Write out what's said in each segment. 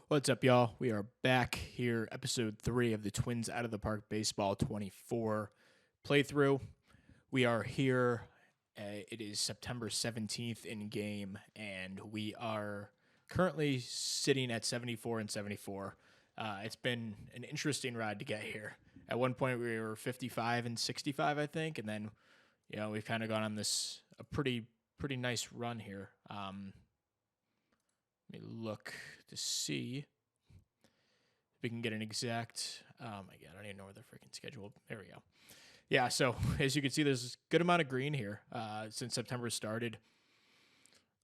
What's up, y'all? We are back here, episode 3 of the Twins Out of the Park Baseball 24 playthrough. We are here. It is September 17th in game, and we are currently sitting at 74 and 74. It's been an interesting ride to get here. At one point, we were 55 and 65, I think, and then we've kind of gone on a pretty nice run here. Let me look to see if we can get an exact. Oh my god, I don't even know where the freaking schedule. There we go. Yeah, so as you can see, there's a good amount of green here since September started,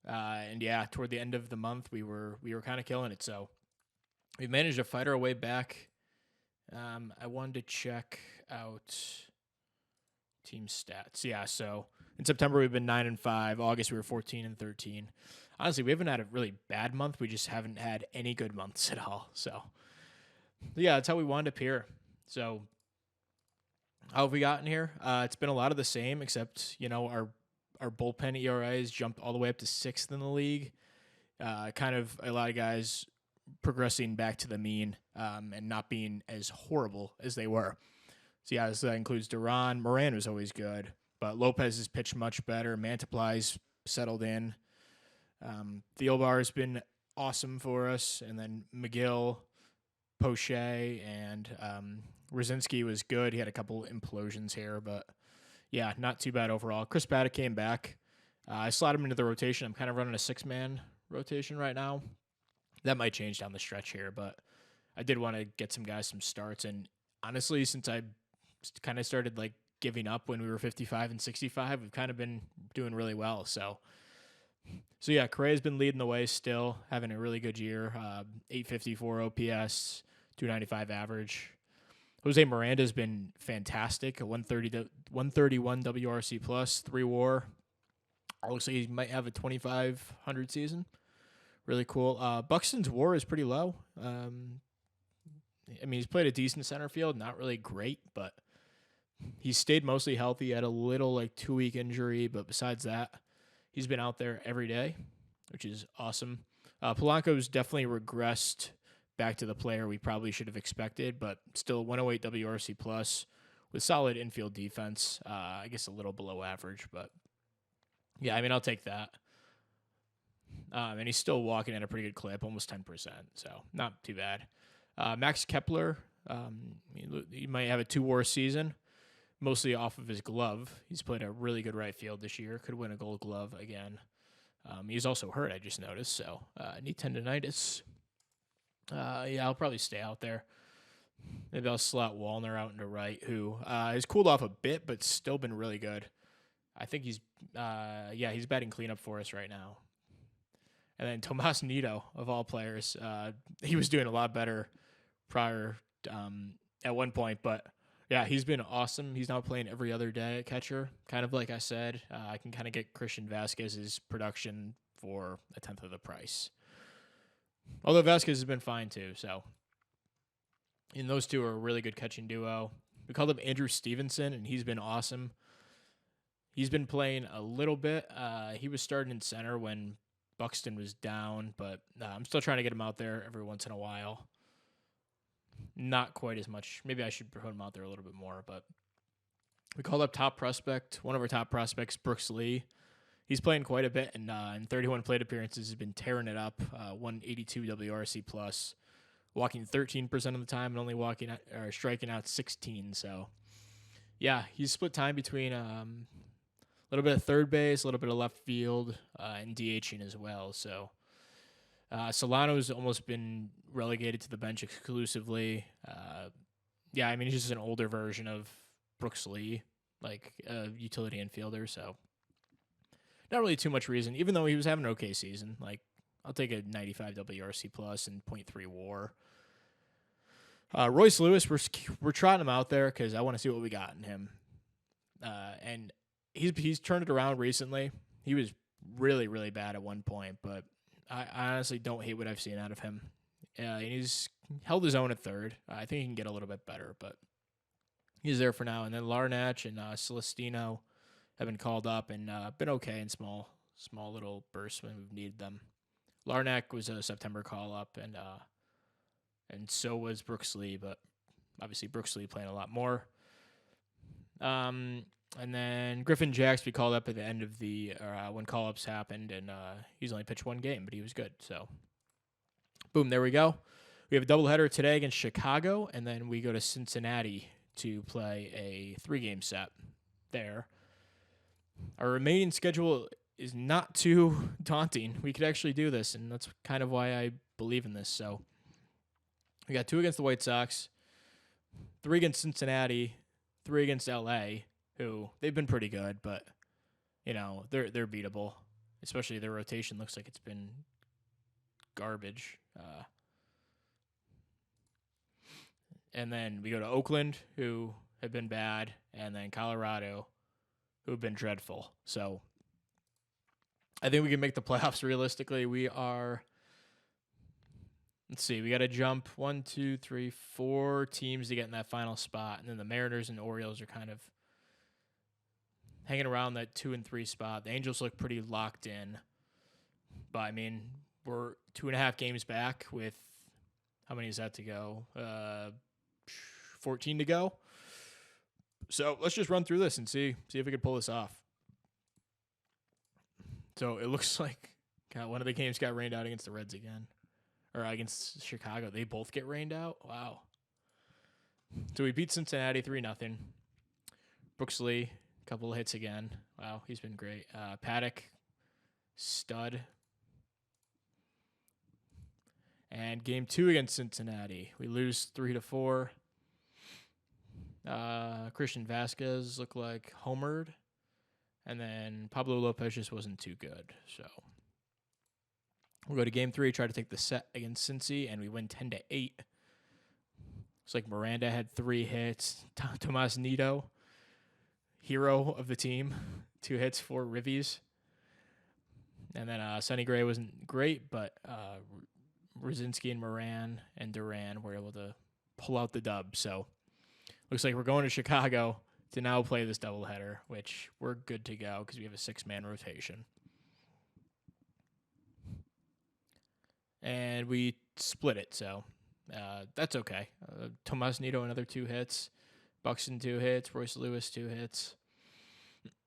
and yeah, toward the end of the month, we were kind of killing it. So we managed to fight our way back. I wanted to check out team stats. Yeah, so in September we've been 9-5. August we were 14 and 13. Honestly, we haven't had a really bad month. We just haven't had any good months at all. So yeah, that's how we wound up here. So how have we gotten here? It's been a lot of the same, except our bullpen ERAs jumped all the way up to 6th in the league. Kind of a lot of guys progressing back to the mean and not being as horrible as they were. So yeah, that includes Duran. Moran was always good, but Lopez has pitched much better. Mantiply's settled in. Thielbar has been awesome for us, and then McGill, Poche, and Rosinski was good. He had a couple implosions here, but yeah, not too bad overall. Chris Paddock came back. I slot him into the rotation. I'm kind of running a 6-man rotation right now. That might change down the stretch here, but I did want to get some guys some starts. And honestly, since I kind of started like giving up when we were 55 and 65, we've kind of been doing really well. So yeah, Correa's been leading the way still, having a really good year. 854 OPS, 295 average. Jose Miranda's been fantastic. A 131 WRC plus, 3 WAR. Looks like he might have a 2,500 season. Really cool. Buxton's WAR is pretty low. I mean, he's played a decent center field, not really great, but he's stayed mostly healthy. He had a little 2-week injury, but besides that, he's been out there every day, which is awesome. Polanco's definitely regressed back to the player we probably should have expected, but still 108 WRC plus with solid infield defense. I guess a little below average, but yeah, I mean, I'll take that. And he's still walking at a pretty good clip, almost 10%, so not too bad. Max Kepler, he might have a 2 WAR season, mostly off of his glove. He's played a really good right field this year. Could win a Gold Glove again. He's also hurt, I just noticed, so knee tendonitis. Yeah, I'll probably stay out there. Maybe I'll slot Wallner out into right, who has cooled off a bit, but still been really good. I think he's batting cleanup for us right now. And then Tomas Nido, of all players, he was doing a lot better prior at one point, but yeah, he's been awesome. He's now playing every other day at catcher. Kind of like I said, I can kind of get Christian Vasquez's production for 1/10 of the price. Although Vasquez has been fine too, so. And those two are a really good catching duo. We called him Andrew Stevenson, and he's been awesome. He's been playing a little bit. He was starting in center when Buxton was down, but I'm still trying to get him out there every once in a while. Not quite as much. Maybe I should put him out there a little bit more, but we called up top prospect. One of our top prospects, Brooks Lee. He's playing quite a bit, and in 31 plate appearances, has been tearing it up. 182 WRC plus, walking 13% of the time, and only striking out 16. So, yeah, he's split time between a little bit of third base, a little bit of left field, and DHing as well. So, Solano's almost been relegated to the bench exclusively. Yeah, I mean, he's just an older version of Brooks Lee, like a utility infielder. So, not really too much reason, even though he was having an okay season. Like, I'll take a 95 WRC plus and 0.3 WAR. Royce Lewis, we're trotting him out there because I want to see what we got in him. And he's turned it around recently. He was really, really bad at one point, but I honestly don't hate what I've seen out of him. And he's held his own at third. I think he can get a little bit better, but he's there for now. And then Larnach and Celestino have been called up and been okay in small little bursts when we've needed them. Larnach was a September call-up, and and so was Brooks Lee, but obviously Brooks Lee playing a lot more. And then Griffin Jacks we called up at the end of the when call-ups happened, and he's only pitched one game, but he was good. So, boom, there we go. We have a doubleheader today against Chicago, and then we go to Cincinnati to play a 3-game set there. Our remaining schedule is not too daunting. We could actually do this, and that's kind of why I believe in this. So, we got 2 against the White Sox, 3 against Cincinnati, 3 against LA, who they've been pretty good, but they're beatable. Especially their rotation looks like it's been garbage. And then we go to Oakland, who have been bad, and then Colorado, who have been dreadful. So I think we can make the playoffs realistically. We are, let's see, we got to jump 1, 2, 3, 4 teams to get in that final spot. And then the Mariners and Orioles are kind of hanging around that 2 and 3 spot. The Angels look pretty locked in. But, I mean, we're 2.5 games back with, how many is that to go? 14 to go. So let's just run through this and see if we can pull this off. So it looks like one of the games got rained out against the Reds again. Or against Chicago. They both get rained out? Wow. So we beat Cincinnati 3-0. Brooks Lee, a couple of hits again. Wow, he's been great. Paddock, stud. And game 2 against Cincinnati, we lose 3-4. Christian Vasquez looked like homered. And then Pablo Lopez just wasn't too good. So we'll go to game 3, try to take the set against Cincy, and we win 10-8. It's like Miranda had 3 hits. Tomas Nido, hero of the team, 2 hits, 4 ribbies. And then Sonny Gray wasn't great, but Rosinski and Moran and Duran were able to pull out the dub. So looks like we're going to Chicago to now play this doubleheader, which we're good to go because we have a 6-man rotation. And we split it, so that's okay. Tomas Nido, another 2 hits. Buxton, 2 hits. Royce Lewis, 2 hits.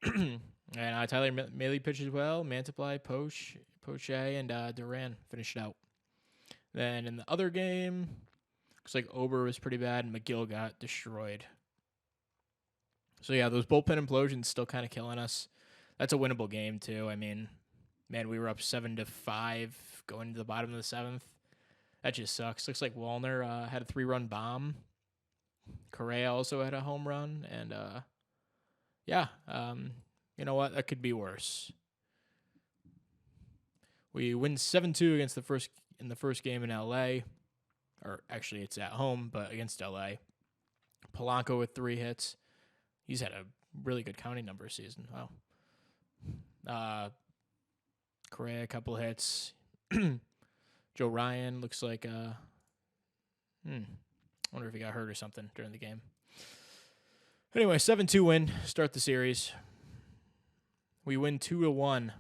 And Tyler Mahle pitches well. Mantiply, Poche, and Duran finished it out. Then in the other game, looks like Ober was pretty bad, and McGill got destroyed. So, yeah, those bullpen implosions still kind of killing us. That's a winnable game, too. I mean, man, we were up 7-5 going to the bottom of the 7th. That just sucks. Looks like Wallner had a 3-run bomb. Correa also had a home run. And, you know what? That could be worse. We win 7-2 against the first game in L.A. Or actually, it's at home, but against L.A. Polanco with 3 hits. He's had a really good counting number season. Wow. Correa, a couple hits. Joe Ryan looks like I wonder if he got hurt or something during the game. Anyway, 7-2 win. Start the series. We win 2-1 in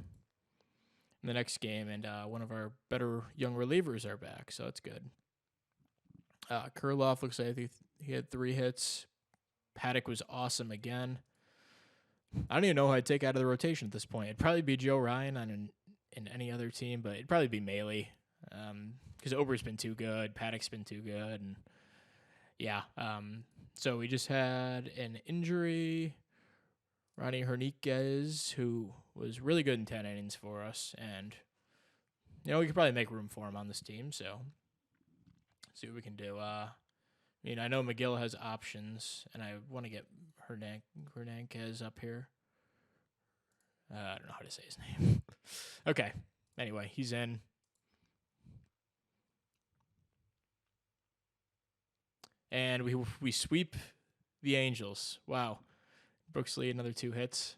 the next game, and one of our better young relievers are back, so that's good. Kurloff looks like he had 3 hits. Paddock was awesome again. I don't even know who I'd take out of the rotation at this point. It'd probably be Joe Ryan in any other team, but it'd probably be Mahle because Ober's been too good. Paddock's been too good. And yeah, so we just had an injury. Ronnie Hernandez, who was really good in 10 innings for us. And, we could probably make room for him on this team. So see what we can do. I know McGill has options, and I want to get Hernandez up here. I don't know how to say his name. Okay. Anyway, he's in. And we sweep the Angels. Wow. Brooks Lee, another 2 hits.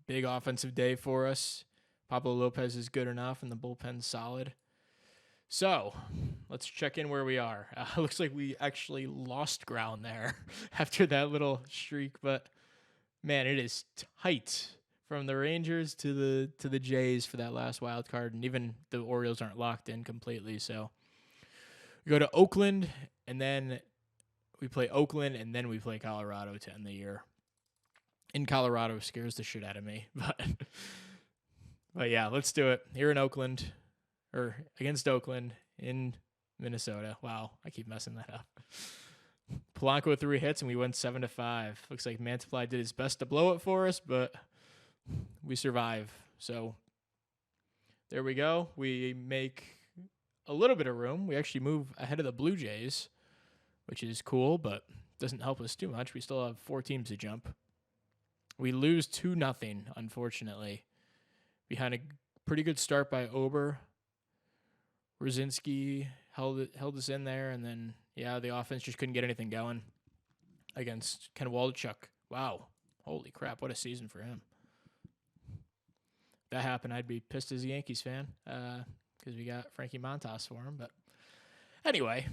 Big offensive day for us. Pablo Lopez is good enough, and the bullpen's solid. So, let's check in where we are. Looks like we actually lost ground there after that little streak, but man, it is tight from the Rangers to the Jays for that last wild card, and even the Orioles aren't locked in completely. So, We go to Oakland, and then we play Oakland, and then we play Colorado to end the year. In Colorado scares the shit out of me, but yeah, let's do it here in Oakland, or against Oakland in Minnesota. Wow, I keep messing that up. Polanco with 3 hits, and we went 7-5. Looks like Mantiply did his best to blow it for us, but we survive. So there we go. We make a little bit of room. We actually move ahead of the Blue Jays, which is cool, but doesn't help us too much. We still have 4 teams to jump. We lose 2-0, unfortunately. Behind a pretty good start by Ober. Rosinski held us in there, and then, yeah, the offense just couldn't get anything going against Ken Waldichuk. Wow. Holy crap, what a season for him. If that happened, I'd be pissed as a Yankees fan because we got Frankie Montas for him. But anyway,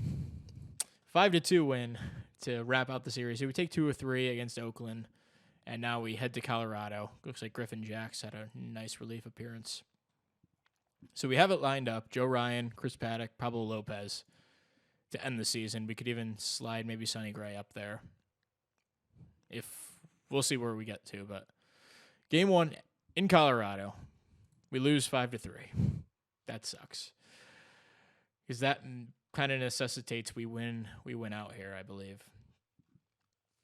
5-2 win to wrap out the series. So we take 2 or 3 against Oakland. And now we head to Colorado. Looks like Griffin Jacks had a nice relief appearance. So we have it lined up. Joe Ryan, Chris Paddock, Pablo Lopez to end the season. We could even slide maybe Sonny Gray up there. If we'll see where we get to. But game 1 in Colorado, we lose 5-3. That sucks. Because that kind of necessitates we win out here, I believe.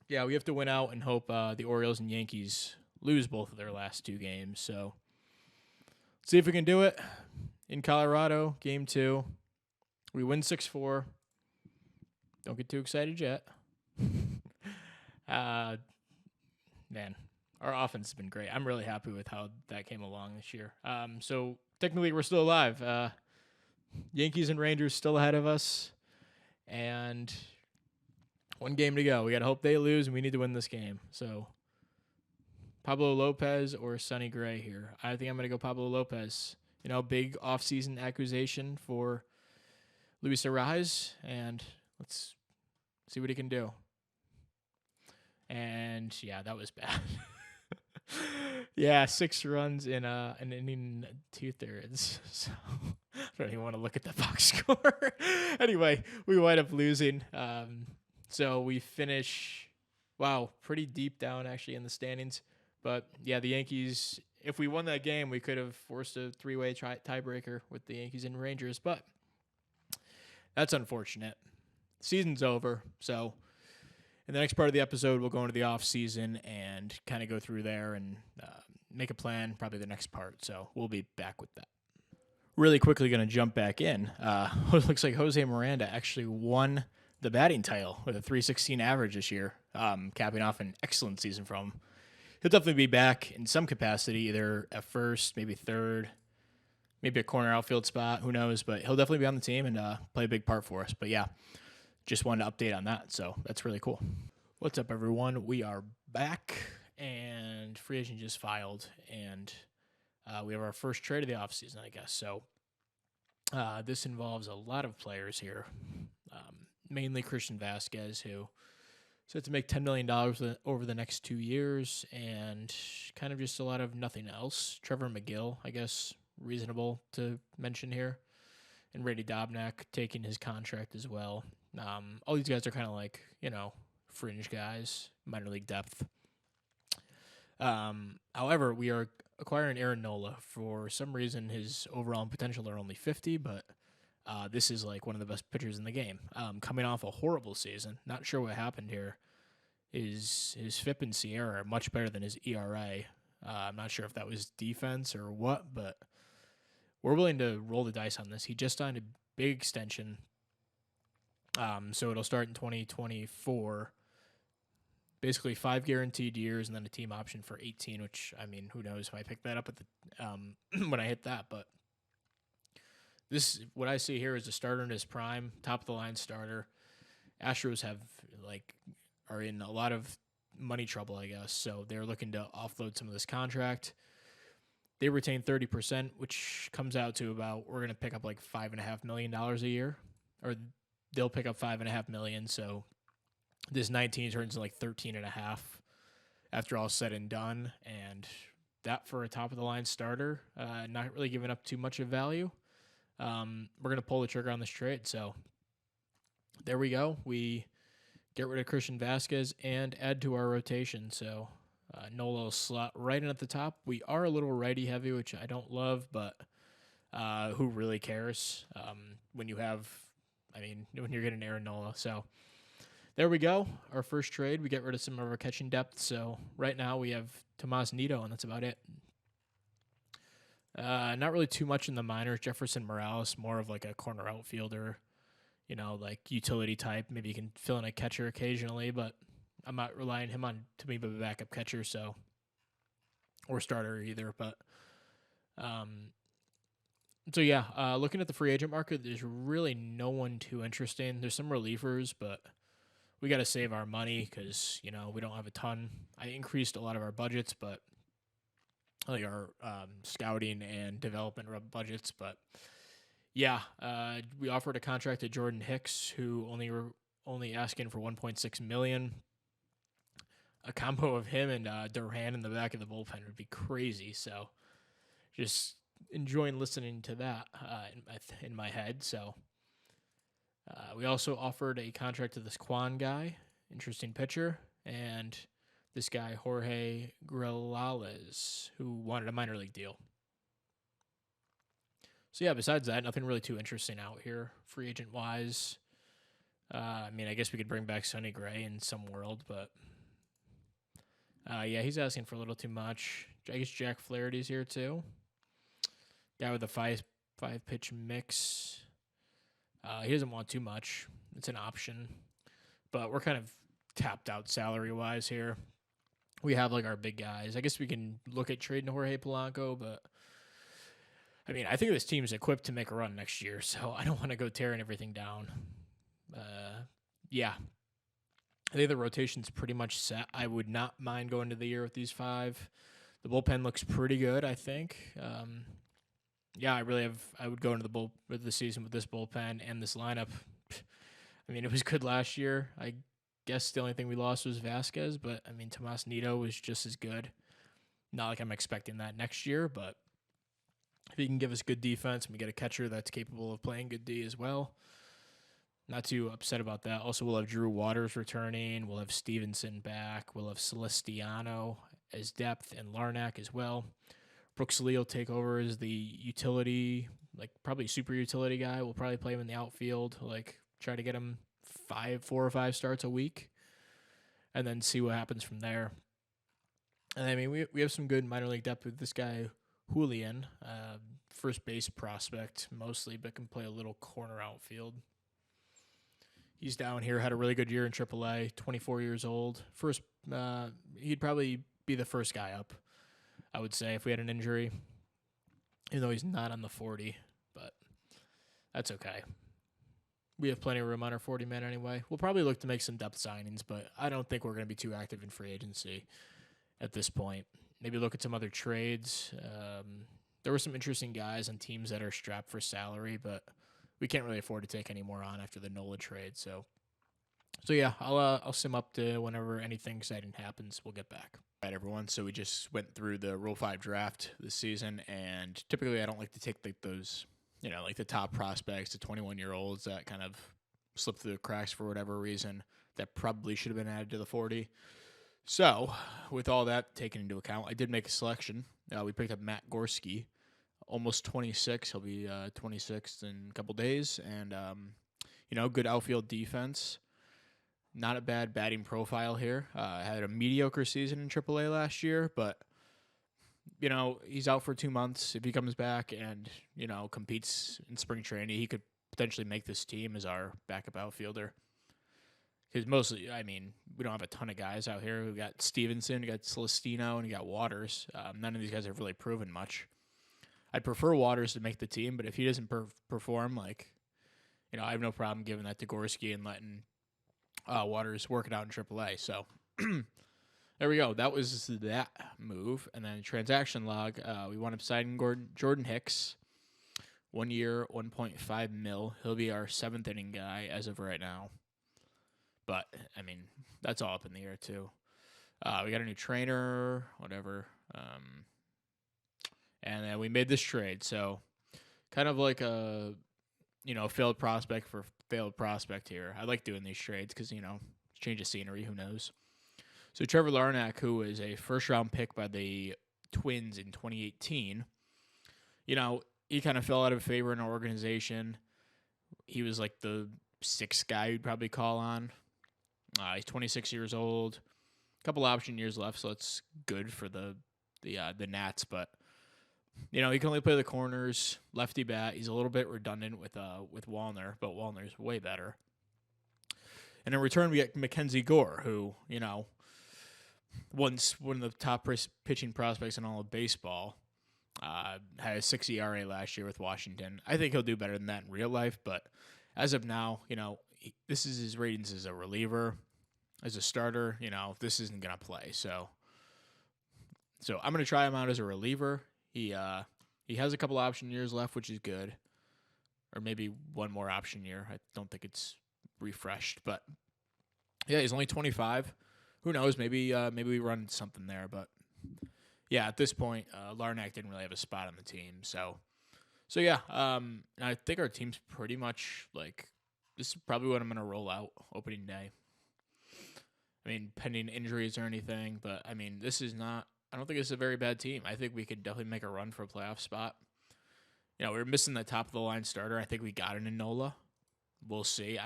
Yeah, we have to win out and hope the Orioles and Yankees lose both of their last 2 games. So let's see if we can do it. In Colorado, game 2, we win 6-4. Don't get too excited yet. Man, our offense has been great. I'm really happy with how that came along this year. So technically, we're still alive. Yankees and Rangers still ahead of us, and 1 game to go. We got to hope they lose, and we need to win this game. So Pablo Lopez or Sonny Gray here. I think I'm going to go Pablo Lopez. Big offseason accusation for Luis Arraez, and let's see what he can do. And, yeah, that was bad. Yeah, 6 runs in an inning 2/3. So I don't even want to look at the box score. Anyway, we wind up losing. So we finish, pretty deep down actually in the standings. But, yeah, the Yankees, if we won that game, we could have forced a 3-way tiebreaker with the Yankees and Rangers. But that's unfortunate. Season's over. So in the next part of the episode, we'll go into the offseason and kind of go through there and make a plan, probably the next part. So we'll be back with that. Really quickly going to jump back in. It looks like Jose Miranda actually won the batting title with a .316 average this year, capping off an excellent season from him. He'll definitely be back in some capacity, either at first, maybe third, maybe a corner outfield spot, who knows, but he'll definitely be on the team and play a big part for us. But yeah, just wanted to update on that, so that's really cool. What's up, everyone? We are back, and free agent just filed, and we have our first trade of the offseason, I guess. So this involves a lot of players here, mainly Christian Vasquez, who set to make $10 million over the next 2 years, and kind of just a lot of nothing else. Trevor McGill, I guess, reasonable to mention here, and Randy Dobnak taking his contract as well. All these guys are kind of like, fringe guys, minor league depth. However, we are acquiring Aaron Nola. For some reason, his overall potential are only 50, but this is like one of the best pitchers in the game. Coming off a horrible season, not sure what happened here. His FIP and Sierra are much better than his ERA. I'm not sure if that was defense or what, but we're willing to roll the dice on this. He just signed a big extension, so it'll start in 2024. Basically 5 guaranteed years and then a team option for 18, which, who knows if I pick that up at the when I hit that. But this, what I see here is a starter in his prime, top-of-the-line starter. Astros are in a lot of money trouble, I guess, so they're looking to offload some of this contract. They retain 30%, which comes out to about, we're going to pick up like $5.5 million a year, or they'll pick up $5.5 million, so this 19 turns into like 13.5 after all said and done, and that for a top-of-the-line starter, not really giving up too much of value. We're going to pull the trigger on this trade, so there we go. We get rid of Christian Vasquez and add to our rotation. So Nola will slot right in at the top. We are a little righty heavy, which I don't love, but who really cares when you have, when you're getting Aaron Nola. So there we go. Our first trade, we get rid of some of our catching depth. So right now we have Tomas Nido, and that's about it. Not really too much in the minors. Jefferson Morales, more of like a corner outfielder, like utility type. Maybe you can fill in a catcher occasionally, but I'm not relying him on to be a backup catcher, or starter either. But looking at the free agent market, there's really no one too interesting. There's some relievers, but we got to save our money because we don't have a ton. I increased a lot of our budgets, but like our scouting and development budgets, but we offered a contract to Jordan Hicks, who only asking for $1.6 million. A combo of him and Duran in the back of the bullpen would be crazy. So, just enjoying listening to that in my head. So, we also offered a contract to this Quan guy, interesting pitcher, and this guy, Jorge Grelales, who wanted a minor league deal. So, besides that, nothing really too interesting out here, free agent-wise. I guess we could bring back Sonny Gray in some world, but he's asking for a little too much. I guess Jack Flaherty's here, too. Guy with a five-pitch mix. He doesn't want too much. It's an option. But we're kind of tapped out salary-wise here. We have, our big guys. I guess we can look at trading Jorge Polanco, but, I think this team's equipped to make a run next year, so I don't want to go tearing everything down. I think the rotation's pretty much set. I would not mind going to the year with these 5. The bullpen looks pretty good, I think. I would go into the season with this bullpen and this lineup. It was good last year. I guess the only thing we lost was Vasquez, but Tomas Nido was just as good. Not like I'm expecting that next year, but if he can give us good defense and we get a catcher that's capable of playing good D as well, not too upset about that. Also, we'll have Drew Waters returning. We'll have Stevenson back. We'll have Celestiano as depth and Larnack as well. Brooks Lee will take over as the utility, probably super utility guy. We'll probably play him in the outfield, try to get him 4 or 5 starts a week, and then see what happens from there. And we have some good minor league depth with this guy, Julian, first base prospect mostly, but can play a little corner outfield. He's down here, had a really good year in AAA, 24 years old. He'd probably be the first guy up, I would say, if we had an injury, even though he's not on the 40, but that's okay. We have plenty of room on our 40-man anyway. We'll probably look to make some depth signings, but I don't think we're going to be too active in free agency at this point. Maybe look at some other trades. There were some interesting guys on teams that are strapped for salary, but we can't really afford to take any more on after the Nola trade. So I'll sim up to whenever anything exciting happens. We'll get back. All right, everyone. So we just went through the Rule 5 draft this season, and typically I don't like to take those, the top prospects, the 21-year-olds that kind of slip through the cracks for whatever reason that probably should have been added to the 40. So with all that taken into account, I did make a selection. We picked up Matt Gorski, almost 26. He'll be 26 in a couple days, and good outfield defense. Not a bad batting profile here. Had a mediocre season in AAA last year, but he's out for 2 months. If he comes back and competes in spring training, he could potentially make this team as our backup outfielder. Because mostly, we don't have a ton of guys out here. We've got Stevenson, we got Celestino, and we got Waters. None of these guys have really proven much. I'd prefer Waters to make the team, but if he doesn't perform, I have no problem giving that to Gorski and letting Waters work it out in AAA. So there we go. That was that move. And then transaction log, we wound up signing Jordan Hicks. 1 year, $1.5 million. He'll be our 7th inning guy as of right now. But, that's all up in the air, too. We got a new trainer, whatever. And then we made this trade. So, kind of like a failed prospect for failed prospect here. I like doing these trades because, change of scenery, who knows. So Trevor Larnach, who is a first-round pick by the Twins in 2018, he kind of fell out of favor in our organization. He was like the sixth guy you'd probably call on. He's 26 years old. A couple option years left, so it's good for the Nats. But he can only play the corners, lefty bat. He's a little bit redundant with Wallner, but Wallner's way better. And in return, we get Mackenzie Gore, who once one of the top pitching prospects in all of baseball. Had a 6 ERA last year with Washington. I think he'll do better than that in real life, but as of now, this is his ratings as a reliever. As a starter, this isn't going to play. So I'm going to try him out as a reliever. He has a couple option years left, which is good. Or maybe one more option year. I don't think it's refreshed, but yeah, he's only 25. Who knows? Maybe we run something there, but yeah, at this point, Larnach didn't really have a spot on the team. So yeah, I think our team's pretty much this is probably what I'm going to roll out opening day. I mean, pending injuries or anything, but I mean, I don't think it's a very bad team. I think we could definitely make a run for a playoff spot. We were missing the top of the line starter. I think we got it in Nola. We'll see.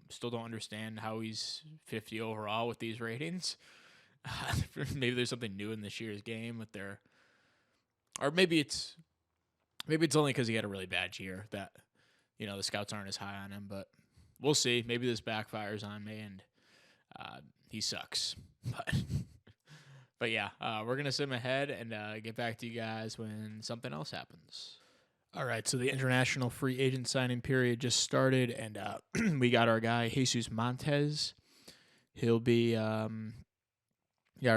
Still don't understand how he's 50 overall with these ratings. Maybe there's something new in this year's game or maybe it's only because he had a really bad year that the scouts aren't as high on him. But we'll see. Maybe this backfires on me and he sucks. But yeah, we're gonna sim ahead and get back to you guys when something else happens. All right, so the international free agent signing period just started, and we got our guy Jesus Montez. He'll be our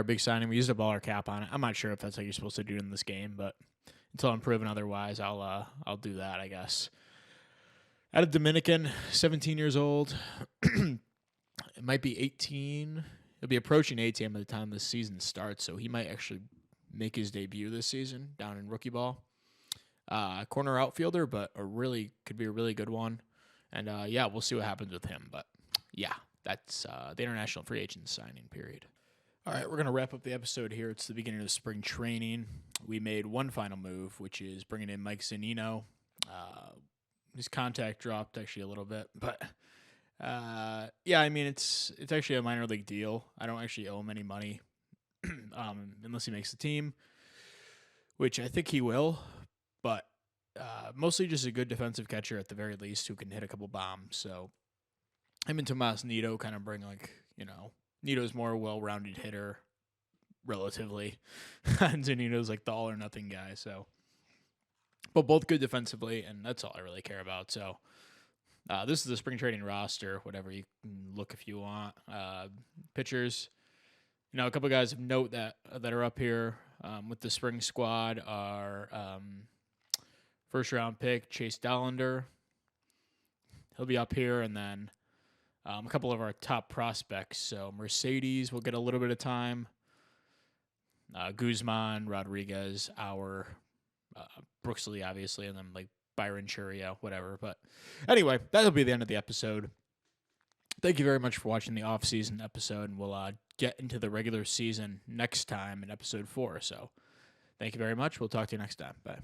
big signing. We used up all our cap on it. I'm not sure if that's how you're supposed to do it in this game, but until I'm proven otherwise, I'll do that, I guess. Out of Dominican, 17 years old. It might be 18. He'll be approaching 18 by the time this season starts, so he might actually make his debut this season down in rookie ball. Corner outfielder, but could be a really good one. And we'll see what happens with him. But yeah, that's the international free agent signing period. All right, we're going to wrap up the episode here. It's the beginning of spring training. We made one final move, which is bringing in Mike Zunino. His contact dropped actually a little bit, but I mean, it's actually a minor league deal. I don't actually owe him any money unless he makes the team, which I think he will. But mostly just a good defensive catcher at the very least who can hit a couple bombs. So him and Tomas Nido kind of bring Nido's more a well-rounded hitter relatively. And Zunino's the all-or-nothing guy. So, but both good defensively, and that's all I really care about. So this is the spring training roster, whatever you can look if you want. Pitchers, a couple guys of note that are up here with the spring squad are first-round pick Chase Dollander. He'll be up here, and then a couple of our top prospects. So Mercedes will get a little bit of time. Guzman, Rodriguez, Brooks Lee, obviously, and then Byron Churia, whatever. But anyway, that'll be the end of the episode. Thank you very much for watching the off-season episode, and we'll get into the regular season next time in episode 4. So thank you very much. We'll talk to you next time. Bye.